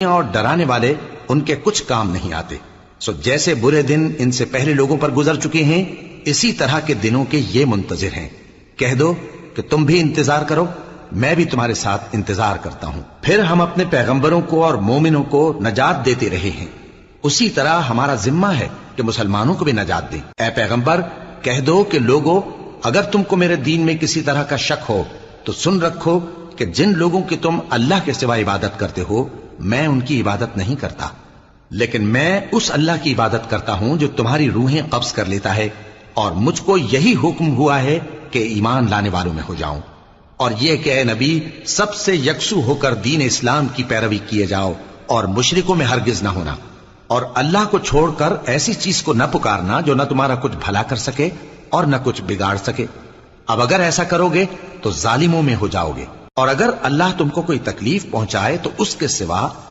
और डराने वाले उनके कुछ काम नहीं आते। सो जैसे बुरे दिन इनसे पहले लोगों पर गुजर चुके हैं, इसी तरह के दिनों के ये मुंतजिर हैं। कह दो कि तुम भी इंतजार करो, मैं भी तुम्हारे साथ इंतजार करता हूं। फिर हम अपने पैगंबरों को और मोमिनों को नजात देते रहे हैं, उसी तरह हमारा जिम्मा है कि मुसलमानों को भी नजात दें। ऐ पैगंबर, कह दो कि लोगों, अगर तुमको मेरे दीन में किसी तरह का शक हो तो सुन रखो कि जिन लोगों की तुम अल्लाह के सिवा इबादत करते हो, मैं उनकी इबादत नहीं करता, लेकिन मैं उस अल्लाह की इबादत करता हूं जो तुम्हारी रूहें कब्ज कर लेता है, और मुझको यही हुक्म हुआ है कि ईमान लाने वालों में हो जाऊं, और यह कि ऐ नबी, सबसे यकसू होकर दीन इस्लाम की पैरवी किए जाओ और मुशरिकों में हरगिज ना होना, और अल्लाह को छोड़कर ऐसी चीज को न पुकारना जो न तुम्हारा कुछ भला कर सके और न कुछ बिगाड़ सके। अब अगर ऐसा करोगे तो जालिमों में हो जाओगे, और अगर अल्लाह तुमको कोई तकलीफ पहुंचाए तो उसके सिवा